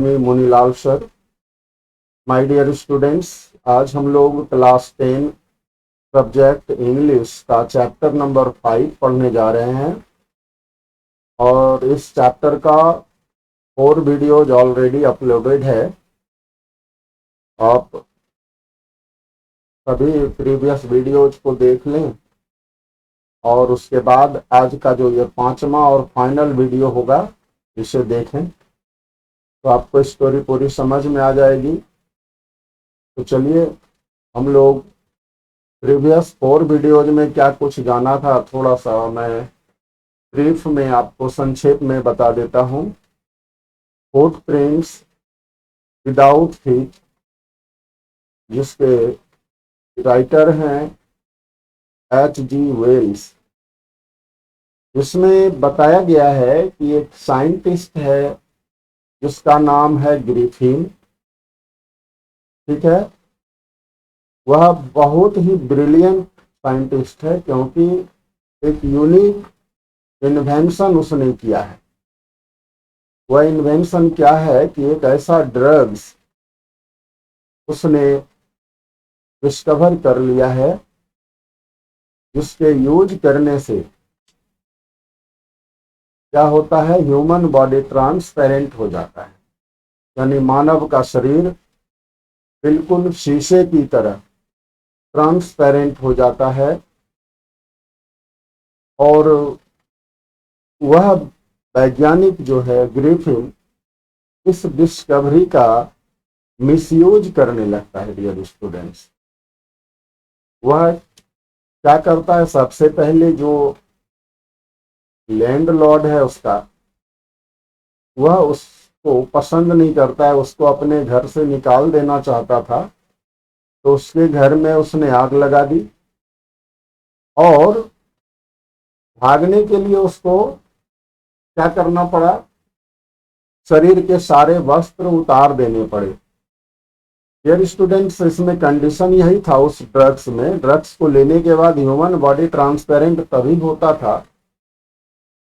मैं Munilal sir. My dear students, आज हम लोग क्लास 10 सब्जेक्ट इंग्लिश का चैप्टर नंबर 5 पढ़ने जा रहे हैं और इस चैप्टर का 4 वीडियोज ऑलरेडी अपलोडेड है। आप सभी प्रीवियस वीडियोज को देख लें और उसके बाद आज का जो ये 5वां और फाइनल वीडियो होगा इसे देखें तो आपको स्टोरी पूरी समझ में आ जाएगी। तो चलिए हम लोग प्रीवियस 4 वीडियोज में क्या कुछ जाना था थोड़ा सा मैं ब्रीफ में आपको संक्षेप में बता देता हूँ। फुटप्रिंट्स विदाउट फीट, जिसके राइटर हैं H.G. वेल्स। इसमें बताया गया है कि एक साइंटिस्ट है जिसका नाम है ग्रिफिन। ठीक है, वह बहुत ही ब्रिलियंट साइंटिस्ट है क्योंकि एक यूनिक इन्वेंशन उसने किया है। वह इन्वेंशन क्या है कि एक ऐसा ड्रग्स उसने डिस्कवर कर लिया है जिसके यूज करने से क्या होता है, ह्यूमन बॉडी ट्रांसपेरेंट हो जाता है, यानी मानव का शरीर बिल्कुल शीशे की तरह ट्रांसपेरेंट हो जाता है। और वह वैज्ञानिक जो है ग्रिफिन इस डिस्कवरी का मिसयूज करने लगता है। डियर स्टूडेंट्स, वह क्या करता है, सबसे पहले जो लैंडलॉर्ड है उसका, वह उसको पसंद नहीं करता है, उसको अपने घर से निकाल देना चाहता था। तो उसके घर में उसने आग लगा दी और भागने के लिए उसको क्या करना पड़ा, शरीर के सारे वस्त्र उतार देने पड़े। डियर स्टूडेंट्स, इसमें कंडीशन यही था उस ड्रग्स में, ड्रग्स को लेने के बाद ह्यूमन बॉडी ट्रांसपेरेंट तभी होता था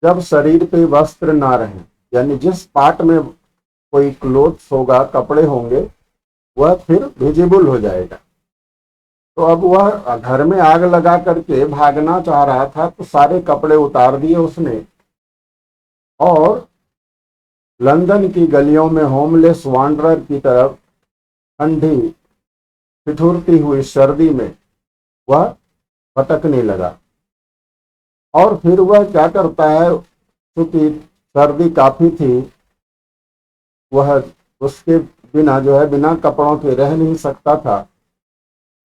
जब शरीर पे वस्त्र ना रहे, यानी जिस पार्ट में कोई क्लोथ्स होगा, कपड़े होंगे, वह फिर विजिबल हो जाएगा। तो अब वह घर में आग लगा करके भागना चाह रहा था तो सारे कपड़े उतार दिए उसने और लंदन की गलियों में होमलेस वांडरर की तरफ ठंडी ठिठुरती हुई सर्दी में वह भटकने लगा। और फिर वह क्या करता है, क्योंकि सर्दी काफी थी, वह उसके बिना जो है बिना कपड़ों के रह नहीं सकता था।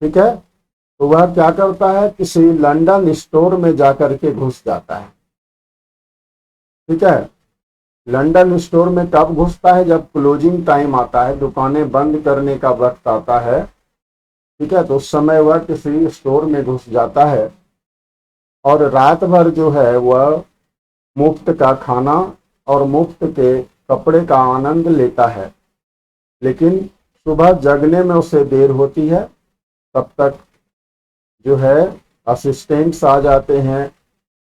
ठीक है, तो वह क्या करता है, किसी लंदन स्टोर में जाकर के घुस जाता है। ठीक है, लंदन स्टोर में कब घुसता है, जब क्लोजिंग टाइम आता है, दुकानें बंद करने का वक्त आता है। ठीक है, तो उस समय वह किसी स्टोर में घुस जाता है और रात भर जो है वह मुफ्त का खाना और मुफ्त के कपड़े का आनंद लेता है। लेकिन सुबह जगने में उसे देर होती है, तब तक जो है असिस्टेंट्स आ जाते हैं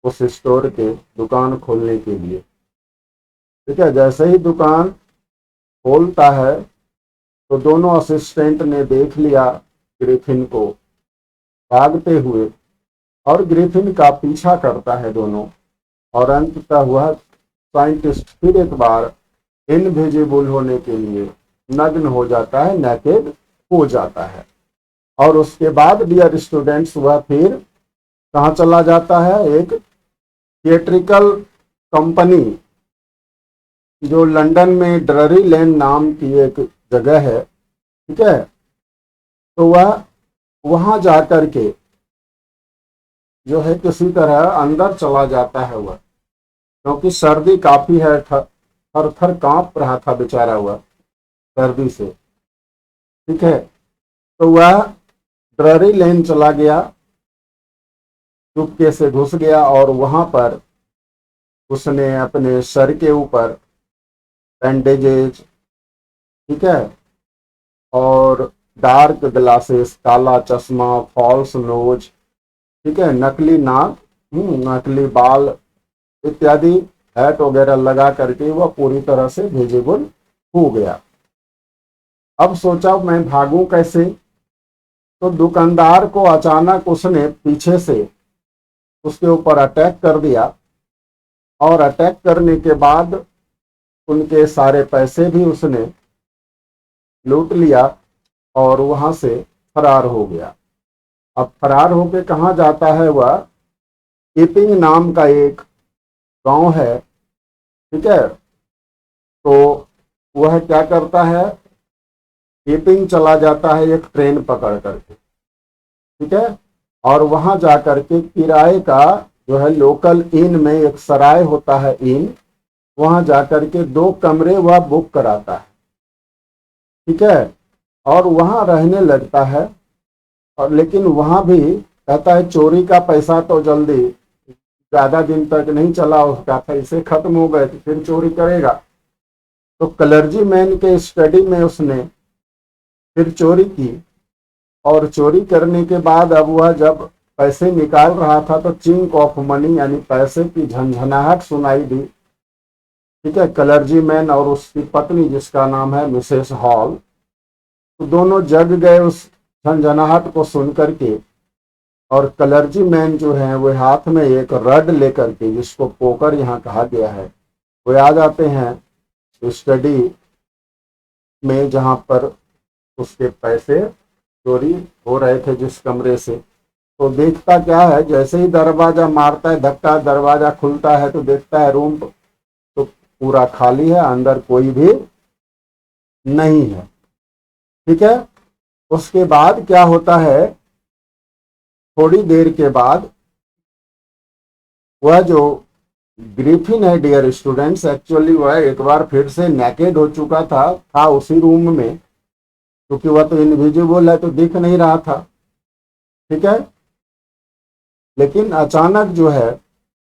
उस स्टोर के दुकान खोलने के लिए। ठीक है, जैसे ही दुकान खोलता है तो दोनों असिस्टेंट ने देख लिया ग्रिफिन को भागते हुए और ग्रिफिन का पीछा करता है दोनों, और अंततः वह साइंटिस्ट फिर एक बार इनविजिबल होने के लिए नग्न हो जाता है, नेकेड हो जाता है। और उसके बाद डियर स्टूडेंट्स वह फिर कहाँ चला जाता है, एक थिएट्रिकल कंपनी जो लंदन में ड्ररी लेन नाम की एक जगह है। ठीक है, तो वह वहां जाकर के जो है किसी तरह अंदर चला जाता है वह, क्योंकि सर्दी काफी है, थर थर कांप रहा था बेचारा हुआ सर्दी से। ठीक है, तो वह ड्ररी लेन चला गया, चुपके से घुस गया और वहां पर उसने अपने सर के ऊपर बैंडेजेज, ठीक है, और डार्क ग्लासेस, काला चश्मा, फॉल्स नोज, ठीक है, नकली नाक, नकली बाल इत्यादि हैट वगैरह लगा करके वह पूरी तरह से विजिबल हो गया। अब सोचा मैं भागूं कैसे, तो दुकानदार को अचानक उसने पीछे से उसके ऊपर अटैक कर दिया, और अटैक करने के बाद उनके सारे पैसे भी उसने लूट लिया और वहां से फरार हो गया। अब फरार होके कहाँ जाता है वह, कीपिंग नाम का एक गांव है, ठीक है। तो वह क्या करता है, कीपिंग चला जाता है एक ट्रेन पकड़ करके, ठीक है। और वहां जाकर के किराए का जो है लोकल इन में एक सराय होता है इन, वहां जाकर के 2 कमरे वह बुक कराता है, ठीक है। और वहां रहने लगता है, और लेकिन वहां भी कहता है चोरी का पैसा तो जल्दी, ज्यादा दिन तक नहीं चला, उसका पैसे खत्म हो गए तो फिर चोरी करेगा। तो क्लर्जी मैन के स्टडी में उसने फिर चोरी की, और चोरी करने के बाद अब वह जब पैसे निकाल रहा था तो चिंक ऑफ मनी यानी पैसे की झंझनाहट सुनाई दी, ठीक है। क्लर्जी मैन और उसकी पत्नी जिसका नाम है मिसेस हॉल, तो दोनों जग गए उस झंझनाहट को सुन करके। और क्लर्जी मैन जो है वो हाथ में एक रड लेकर के, जिसको पोकर यहाँ कहा गया है, वो आ जाते हैं स्टडी में जहां पर उसके पैसे चोरी हो रहे थे जिस कमरे से। तो देखता क्या है, जैसे ही दरवाजा मारता है धक्का, दरवाजा खुलता है तो देखता है रूम तो पूरा खाली है, अंदर कोई भी नहीं है, ठीक है। उसके बाद क्या होता है, थोड़ी देर के बाद वह जो ग्रिफिन है डियर स्टूडेंट्स, एक्चुअली वह एक बार फिर से नेकेड हो चुका था उसी रूम में, क्योंकि वह तो इनविजिबल है तो दिख नहीं रहा था, ठीक है। लेकिन अचानक जो है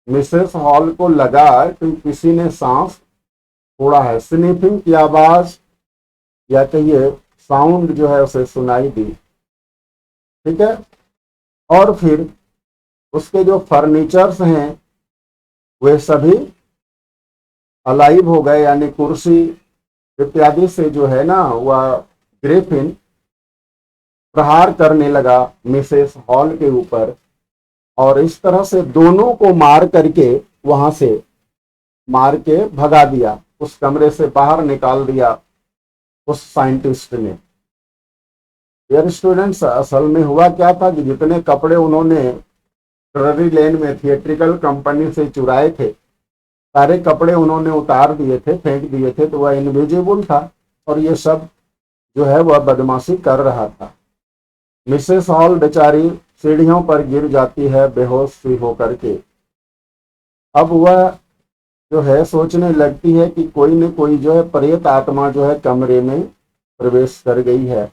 मिसेस हॉल को लगा कि किसी ने सांस छोड़ा है, स्निफिंग की आवाज या कहिए साउंड जो है उसे सुनाई दी, ठीक है। और फिर उसके जो फर्नीचर्स हैं वे सभी अलाइव हो गए, यानी कुर्सी इत्यादि से जो है ना वह ग्रिफिन प्रहार करने लगा मिसेस हॉल के ऊपर, और इस तरह से दोनों को मार करके वहां से मार के भगा दिया, उस कमरे से बाहर निकाल दिया उस साइंटिस्ट ने। डियर स्टूडेंट्स, असल में हुआ क्या था कि जितने कपड़े उन्होंने ड्ररी लेन में थिएट्रिकल कंपनी से चुराए थे, सारे कपड़े उन्होंने उतार दिए थे, फेंक दिए थे, तो वह इनविजिबल था और ये सब जो है वह बदमाशी कर रहा था। मिसेस हॉल बेचारी सीढ़ियों पर गिर जाती है बेहोश सी होकर के। अब वह जो है सोचने लगती है कि कोई न कोई जो है प्रेत आत्मा जो है कमरे में प्रवेश कर गई है,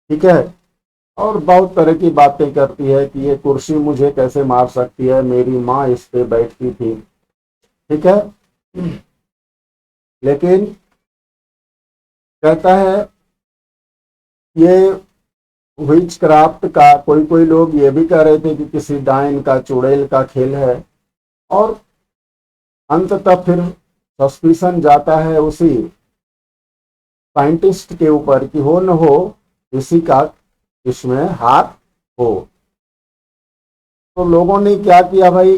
ठीक है। और बहुत तरह की बातें करती है कि ये कुर्सी मुझे कैसे मार सकती है, मेरी माँ इस पे बैठती थी, ठीक है। लेकिन कहता है ये विच क्राफ्ट का, कोई कोई लोग ये भी कह रहे थे कि किसी डायन का चुड़ैल का खेल है, और अंततः फिर सस्पिशन जाता है उसी साइंटिस्ट के ऊपर कि हो न हो इसी का इसमें हाथ हो। तो लोगों ने क्या किया भाई,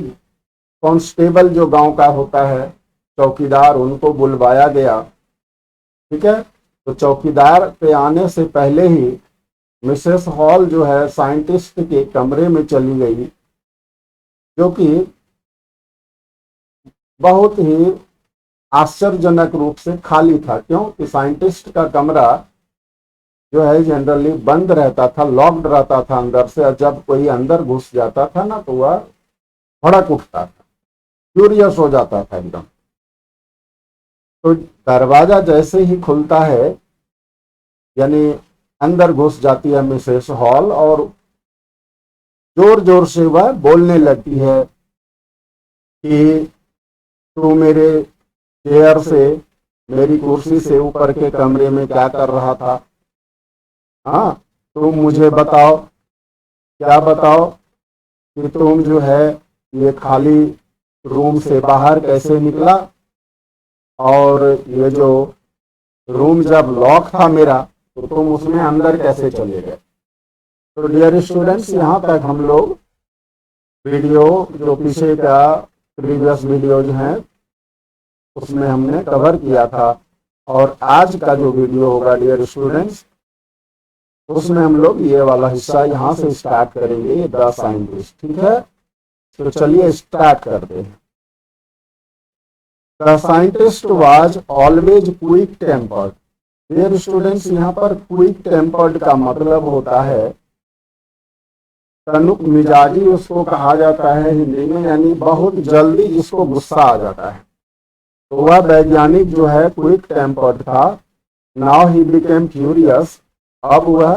कांस्टेबल जो गांव का होता है, चौकीदार, उनको बुलवाया गया, ठीक है। तो चौकीदार के आने से पहले ही मिसेस हॉल जो है साइंटिस्ट के कमरे में चली गई, जो कि बहुत ही आश्चर्यजनक रूप से खाली था। क्यों कि साइंटिस्ट का कमरा जो है जनरली बंद रहता था, लॉक्ड रहता था अंदर से, और जब कोई अंदर घुस जाता था ना तो वह भड़क उठता था, क्यूरियस हो जाता था एकदम। तो दरवाजा जैसे ही खुलता है, यानी अंदर घुस जाती है मिसेस हॉल, और जोर जोर से वह बोलने लगती है कि तू मेरे चेयर से, मेरी कुर्सी से ऊपर के कमरे में क्या कर रहा था, हाँ तुम मुझे बताओ, क्या बताओ कि तुम जो है ये खाली रूम से बाहर कैसे निकला, और ये जो रूम जब लॉक था मेरा तो तुम उसमें अंदर कैसे चले गए। तो डियर स्टूडेंट्स, यहाँ तक हम लोग वीडियो जो पीछे का प्रीवियस वीडियो जो है उसमें हमने कवर किया था, और आज का जो वीडियो होगा डियर स्टूडेंट्स उसमें हम लोग ये वाला हिस्सा यहाँ से स्टार्ट करेंगे, द साइंटिस्ट। ठीक है, तो चलिए स्टार्ट करते हैं। The scientist was always quick tempered. Dear students, यहाँ पर क्विक टेम्पर्ड का मतलब होता है तनुक मिजाजी, उसको कहा जाता है हिंदी में, यानी बहुत जल्दी जिसको गुस्सा आ जाता है। तो वह वैज्ञानिक जो है क्विक टेम्पर्ड था। नाउ ही बिकेम फ्यूरियस, अब वह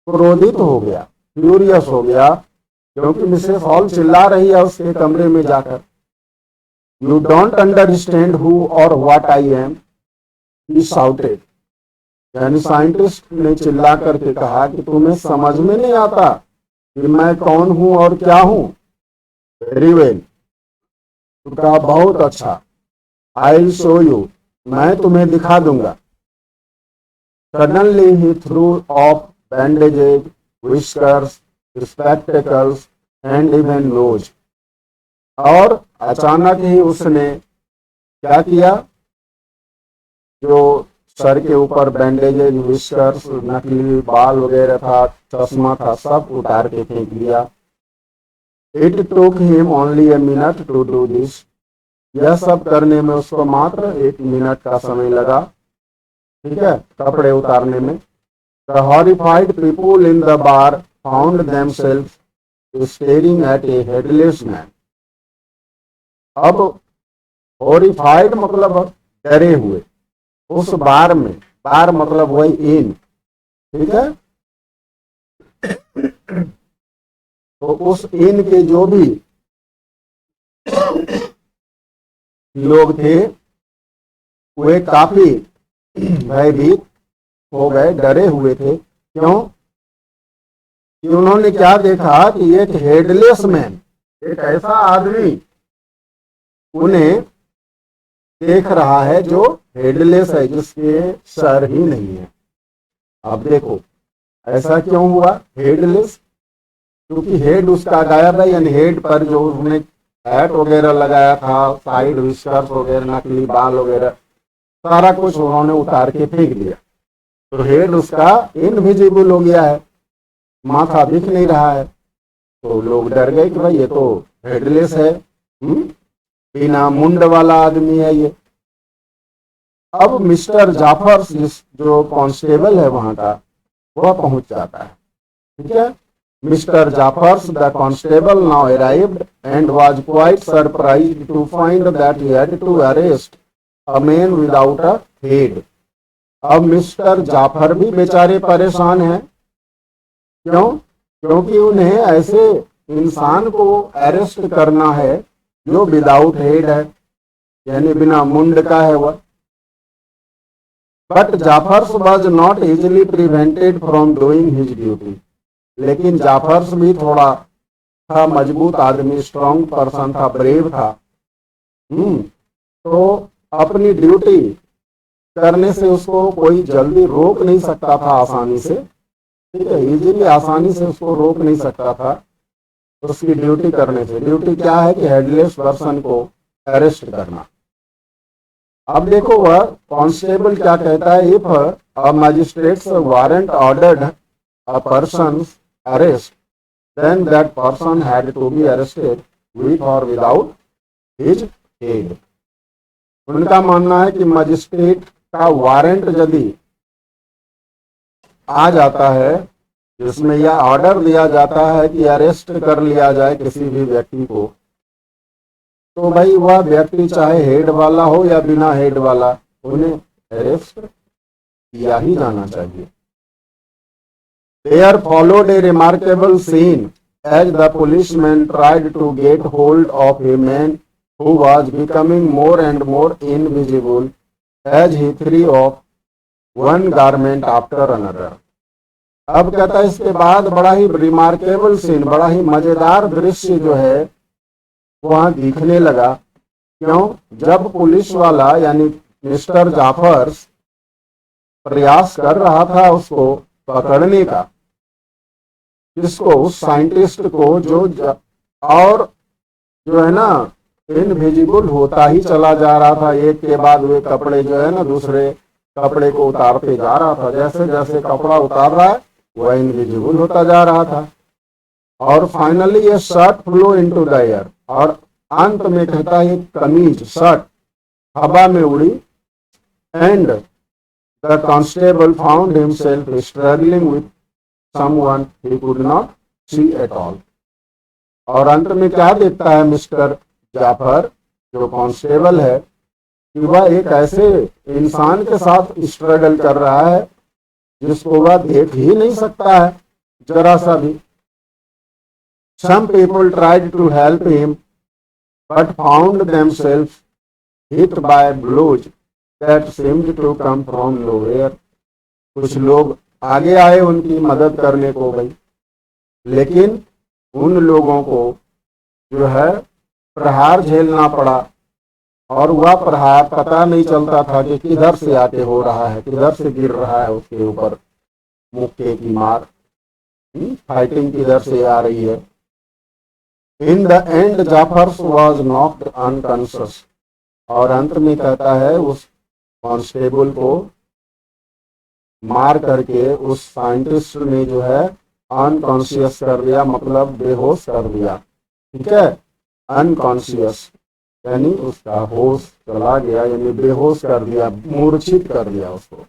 क्रोधित हो गया, फ्यूरियस हो गया, क्योंकि मिसेस हॉल चिल्ला रही है उसके कमरे में जाकर। यू डोंट अंडरस्टैंड हु और what I am, he shouted. यानी साइंटिस्ट ने चिल्ला करके कहा कि तुम्हें समझ में नहीं आता कि मैं कौन हूं और क्या हूं। वेरी वेल, तो कहा बहुत अच्छा, आई विल शो यू, मैं तुम्हें दिखा दूंगा। Suddenly he through of bandages, whiskers, spectacles and even nose। और अचानक ही उसने क्या किया, जो सर के ऊपर बैंडेजेज, विस्कर्स, नकली बाल वगैरह था, चश्मा था, सब उतार के फेंक दिया। It took him only a minute to do this. यह सब करने में उसको मात्र 1 मिनट का समय लगा। ठीक है, कपड़े उतारने में। The horrified people in the bar found themselves staring at a headless man। अब horrified मतलब डरे हुए, उस बार में, बार मतलब वही इन, ठीक है, तो उस इन के जो भी लोग थे वे काफी भयभीत हो गए, डरे हुए थे। क्यों कि उन्होंने क्या देखा कि एक हेडलेस मैन, एक ऐसा आदमी उन्हें देख रहा है जो हेडलेस है, जिसके सर ही नहीं है। अब देखो ऐसा क्यों हुआ हेडलेस, क्योंकि हेड उसका गायब है, यानी हेड पर जो उसने हैट वगैरह लगाया था, साइड विस्कर्स वगैरह, नकली बाल वगैरह, सारा कुछ उन्होंने उतार के फेंक दिया। तो हेड उसका इनविजिबल हो गया है, माथा दिख नहीं रहा है। तो लोग डर गए कि भाई ये तो हेडलेस है, बिना मुंड वाला आदमी है ये। अब मिस्टर जाफर, जो कांस्टेबल है वहां का, वह पहुंच जाता है। ठीक है, mister Jaffers the constable now arrived and was quite surprised to find that he had to arrest a man without a head. अब मिस्टर जाफर भी बेचारे परेशान हैं। क्यों? क्योंकि उन्हें ऐसे इंसान को अरेस्ट करना है जो विदाउट हेड है, यानी बिना मुंड का है वह। But Jaffers was not easily prevented from doing his duty. लेकिन जाफर्स भी थोड़ा था मजबूत आदमी, स्ट्रॉन्ग पर्सन था, ब्रेव था। तो अपनी ड्यूटी करने से उसको कोई जल्दी रोक नहीं सकता था आसानी से। ठीक है, इजीली आसानी से उसको रोक नहीं सकता था उसकी ड्यूटी करने से। ड्यूटी क्या है कि हेडलेस पर्सन को अरेस्ट करना। अब देखो वह कांस्टेबल क्या कहता है, if a magistrate's warrant ordered a person's arrest then that person had to be arrested with or without his head. उनका मानना है कि मजिस्ट्रेट का वारंट यदि आ जाता है, जिसमें यह ऑर्डर दिया जाता है कि अरेस्ट कर लिया जाए किसी भी व्यक्ति को, तो भाई वह व्यक्ति चाहे हेड वाला हो या बिना हेड वाला, उन्हें अरेस्ट किया ही जाना चाहिए। There followed a remarkable scene as the policeman tried to get hold of a man who was becoming more and more invisible as he threw off one garment after another। अब कहता है इसके बाद बड़ा ही remarkable scene, बड़ा ही मजेदार दृश्य जो है वहां दिखने लगा। क्यों? जब पुलिस वाला यानी मिस्टर जाफर्स प्रयास कर रहा था उसको पकड़ने का, जिसको उस साइंटिस्ट को और जो है ना इनविजिबल होता ही चला जा रहा था। एक के बाद वे कपड़े जो है ना दूसरे कपड़े को उतारते जा रहा था। जैसे जैसे कपड़ा उतार रहा है वह इनविजिबल होता जा रहा था। और फाइनली ये shirt flow into the air, और अंत में कहता है कमीज शर्ट हवा में उड़ी। And the constable found himself struggling with someone he could not see at all. और अंत में क्या देखता है मिस्टर जाफर जो कांस्टेबल है कि वह एक ऐसे इंसान के साथ स्ट्रगल कर रहा है जिसको वह देख ही नहीं सकता है जरा सा भी। Some people tried to help him but found themselves hit by blows that seemed to come from nowhere. कुछ लोग आगे आए उनकी मदद करने को भाई, लेकिन उन लोगों को जो है प्रहार झेलना पड़ा, और वह प्रहार पता नहीं चलता था कि किधर से आके हो रहा है, किधर से गिर रहा है उसके ऊपर मुक्के की मार। फाइटिंग किधर से आ रही है। In the end Jaffers was knocked unconscious. और अंत में कहता है उस कांस्टेबल को मार करके उस साइंटिस्ट ने जो है अनकॉन्शियस कर दिया, मतलब बेहोश कर दिया। ठीक है, अनकॉन्शियस यानी उसका होश चला गया, यानी बेहोश कर दिया, मूर्छित कर दिया उसको।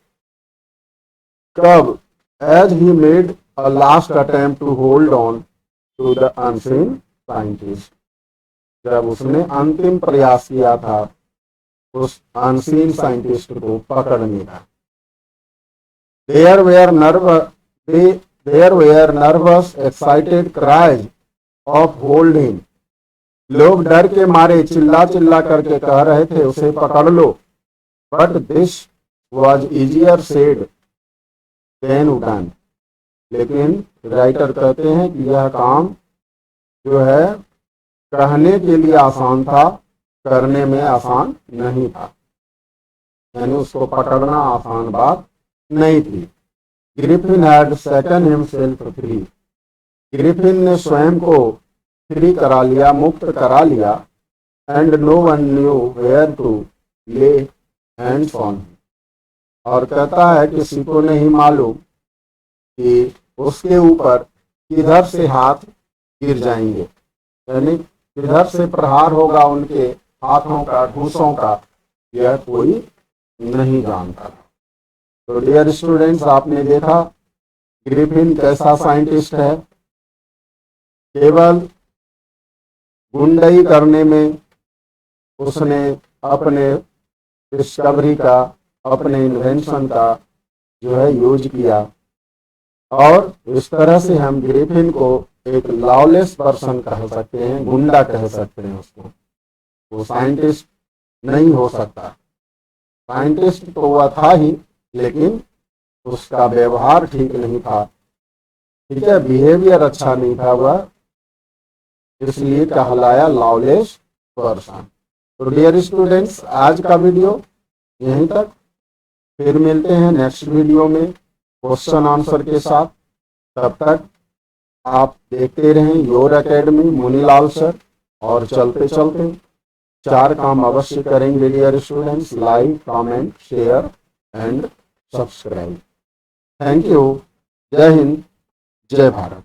कब? As he made a last attempt to hold on to the unseen scientist. जब उसने अंतिम प्रयास किया था उस अनसीन साइंटिस्ट को पकड़ने का। There were nervous, excited cries of hold him. लोग डर के मारे चिल्ला चिल्ला करके कह रहे थे उसे पकड़ लो। But this was easier said than done. लेकिन राइटर कहते हैं कि यह काम जो है कहने के लिए आसान था, करने में आसान नहीं था। यानी उसको पकड़ना आसान बात नहीं थी। Griffin had second himself free. Griffin ने स्वयं को फ्री करा लिया, मुक्त करा लिया। And no one knew where to lay hands on. और कहता है किसी को नहीं मालूम कि उसके ऊपर किधर से हाथ गिर जाएंगे, यानी किधर से प्रहार होगा उनके हाथों का, घूसों का, यह कोई नहीं जानता। तो डियर स्टूडेंट्स, आपने देखा ग्रिफिन कैसा साइंटिस्ट है। केवल गुंडई करने में उसने अपने डिस्कवरी का, अपने इन्वेंशन का जो है यूज किया। और इस तरह से हम ग्रिफिन को एक लॉलेस पर्सन कह सकते हैं, गुंडा कह सकते हैं उसको। वो साइंटिस्ट नहीं हो सकता। साइंटिस्ट तो वह था ही, लेकिन उसका व्यवहार ठीक नहीं था। ठीक है, बिहेवियर अच्छा नहीं था वह, इसलिए कहलाया लॉलेस पर्सन। तो डियर स्टूडेंट्स, आज का वीडियो यहीं तक। फिर मिलते हैं नेक्स्ट वीडियो में क्वेश्चन आंसर के साथ। तब तक आप देखते रहें योर एकेडमी मुनीलाल सर। और चलते चलते 4 काम अवश्य करेंगे dear students: like, comment, share and subscribe. Thank you. जय हिंद, जय भारत।